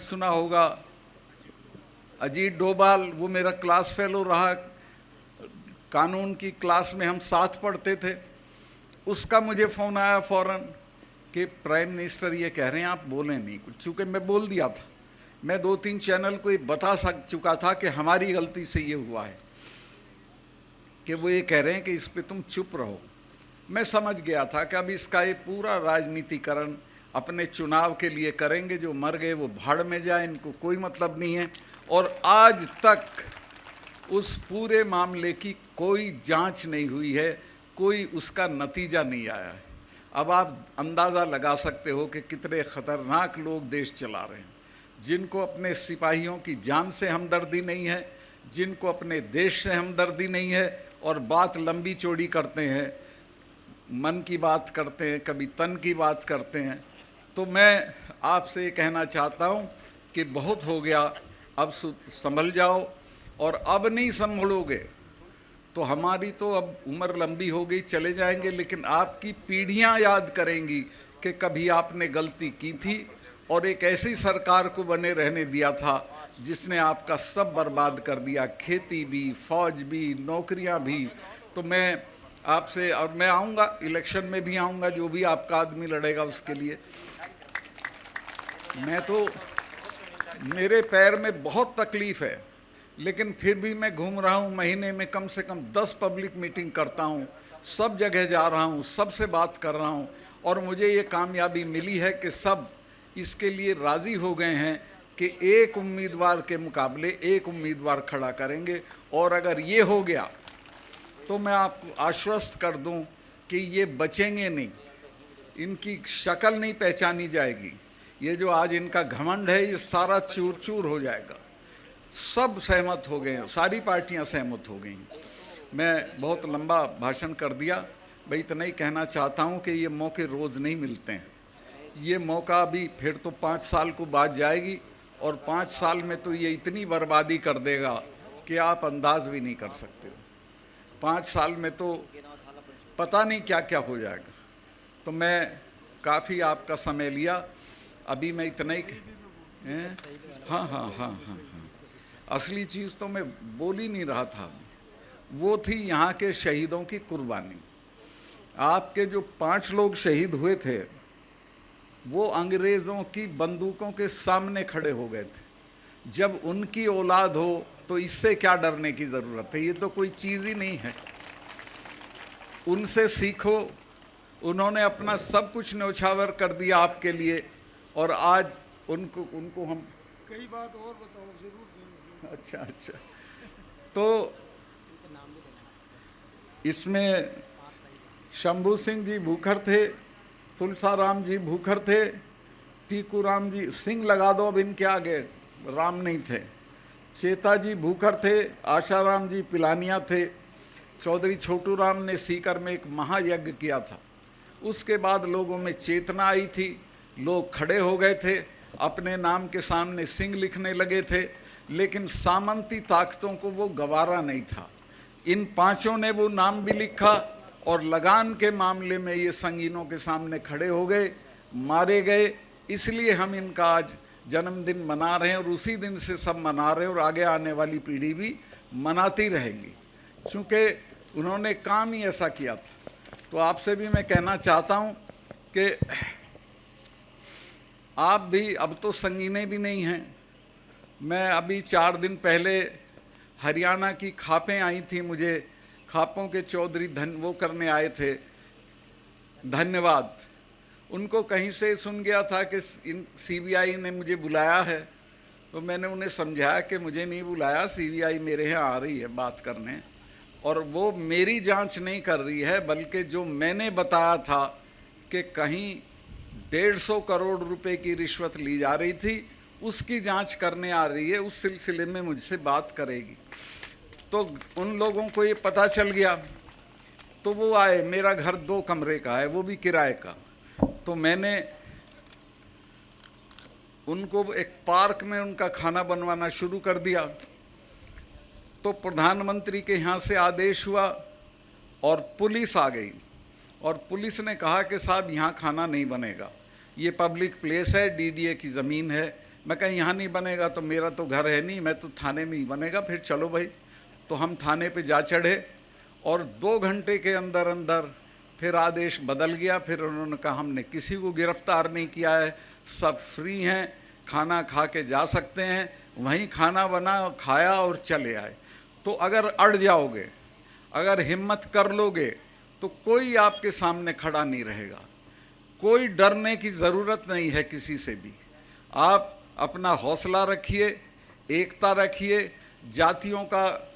सुना होगा, अजीत डोभाल, वो मेरा क्लास फेलो रहा, कानून की क्लास में हम साथ पढ़ते थे। उसका मुझे फ़ोन आया फ़ौरन कि प्राइम मिनिस्टर ये कह रहे हैं आप बोलें नहीं कुछ, चूँकि मैं बोल दिया था, मैं 2-3 चैनल को ये बता चुका था कि हमारी गलती से ये हुआ है, कि वो ये कह रहे हैं कि इस पे तुम चुप रहो। मैं समझ गया था कि अब इसका ये पूरा राजनीतिकरण अपने चुनाव के लिए करेंगे, जो मर गए वो भाड़ में जाए, इनको कोई मतलब नहीं है। और आज तक उस पूरे मामले की कोई जांच नहीं हुई है, कोई उसका नतीजा नहीं आया है। अब आप अंदाज़ा लगा सकते हो कि कितने ख़तरनाक लोग देश चला रहे हैं, जिनको अपने सिपाहियों की जान से हमदर्दी नहीं है, जिनको अपने देश से हमदर्दी नहीं है, और बात लंबी चौड़ी करते हैं, मन की बात करते हैं, कभी तन की बात करते हैं। तो मैं आपसे ये कहना चाहता हूँ कि बहुत हो गया, अब संभल जाओ, और अब नहीं संभलोगे तो हमारी तो अब उम्र लंबी हो गई, चले जाएंगे, लेकिन आपकी पीढ़ियां याद करेंगी कि कभी आपने गलती की थी और एक ऐसी सरकार को बने रहने दिया था जिसने आपका सब बर्बाद कर दिया, खेती भी, फौज भी, नौकरियां भी। तो मैं आपसे, और मैं आऊँगा, इलेक्शन में भी आऊँगा, जो भी आपका आदमी लड़ेगा उसके लिए। मैं तो, मेरे पैर में बहुत तकलीफ़ है, लेकिन फिर भी मैं घूम रहा हूँ, महीने में कम से कम 10 पब्लिक मीटिंग करता हूँ, सब जगह जा रहा हूँ, सबसे बात कर रहा हूँ, और मुझे ये कामयाबी मिली है कि सब इसके लिए राज़ी हो गए हैं कि एक उम्मीदवार के मुकाबले एक उम्मीदवार खड़ा करेंगे। और अगर ये हो गया तो मैं आपको आश्वस्त कर दूं कि ये बचेंगे नहीं, इनकी शक्ल नहीं पहचानी जाएगी, ये जो आज इनका घमंड है ये सारा चूर चूर हो जाएगा। सब सहमत हो गए हैं, सारी पार्टियां सहमत हो गई। मैं बहुत लंबा भाषण कर दिया, भाई इतना ही कहना चाहता हूं कि ये मौके रोज़ नहीं मिलते हैं। ये मौका भी फिर तो 5 साल को बाद जाएगी, और 5 साल में तो ये इतनी बर्बादी कर देगा कि आप अंदाज भी नहीं कर सकते हो। 5 साल में तो पता नहीं क्या क्या हो जाएगा। तो मैं काफ़ी आपका समय लिया, अभी मैं इतना ही हाँ हाँ हाँ हाँ हाँ, असली चीज़ तो मैं बोल ही नहीं रहा था, वो थी यहाँ के शहीदों की कुर्बानी। आपके जो 5 लोग शहीद हुए थे, वो अंग्रेज़ों की बंदूकों के सामने खड़े हो गए थे। जब उनकी औलाद हो तो इससे क्या डरने की ज़रूरत है, ये तो कोई चीज़ ही नहीं है। उनसे सीखो, उन्होंने अपना सब कुछ न्यौछावर कर दिया आपके लिए, और आज उनको हम कई बात और बताओ जरूर। अच्छा, तो इसमें शंभू सिंह जी भूखर थे, तुलसाराम जी भूखर थे, टीकूराम जी, सिंह लगा दो अब इनके आगे, राम नहीं थे, चेता जी भूखर थे, आशाराम जी पिलानिया थे, चौधरी छोटू राम ने सीकर में एक महायज्ञ किया था। उसके बाद लोगों में चेतना आई थी, लोग खड़े हो गए थे, अपने नाम के सामने सिंह लिखने लगे थे, लेकिन सामंती ताकतों को वो गवारा नहीं था। इन 5 ने वो नाम भी लिखा, और लगान के मामले में ये संगीनों के सामने खड़े हो गए, मारे गए। इसलिए हम इनका आज जन्मदिन मना रहे हैं, और उसी दिन से सब मना रहे हैं, और आगे आने वाली पीढ़ी भी मनाती रहेंगी, क्योंकि उन्होंने काम ही ऐसा किया था। तो आपसे भी मैं कहना चाहता हूँ कि आप भी, अब तो संगीने भी नहीं हैं। मैं अभी 4 दिन पहले हरियाणा की खापें आई थी मुझे, खापों के चौधरी वो करने आए थे, धन्यवाद। उनको कहीं से सुन गया था कि सीबीआई ने मुझे बुलाया है, तो मैंने उन्हें समझाया कि मुझे नहीं बुलाया, सीबीआई मेरे यहाँ आ रही है बात करने, और वो मेरी जांच नहीं कर रही है, बल्कि जो मैंने बताया था कि कहीं 150 करोड़ रुपए की रिश्वत ली जा रही थी, उसकी जांच करने आ रही है, उस सिलसिले में मुझसे बात करेगी। तो उन लोगों को ये पता चल गया, तो वो आए। मेरा घर 2 कमरे का है, वो भी किराए का। तो मैंने उनको एक पार्क में उनका खाना बनवाना शुरू कर दिया। तो प्रधानमंत्री के यहाँ से आदेश हुआ और पुलिस आ गई, और पुलिस ने कहा कि साहब यहाँ खाना नहीं बनेगा, ये पब्लिक प्लेस है, डीडीए की ज़मीन है, मैं कहा यहाँ नहीं बनेगा तो मेरा तो घर है नहीं, मैं तो थाने में ही बनेगा। फिर चलो भाई, तो हम थाने पे जा चढ़े और 2 घंटे के अंदर अंदर फिर आदेश बदल गया। फिर उन्होंने कहा हमने किसी को गिरफ्तार नहीं किया है, सब फ्री हैं, खाना खा के जा सकते हैं। वहीं खाना बना, खाया और चले आए। तो अगर अड़ जाओगे, अगर हिम्मत कर लोगे, तो कोई आपके सामने खड़ा नहीं रहेगा। कोई डरने की ज़रूरत नहीं है किसी से भी। आप अपना हौसला रखिए, एकता रखिए, जातियों का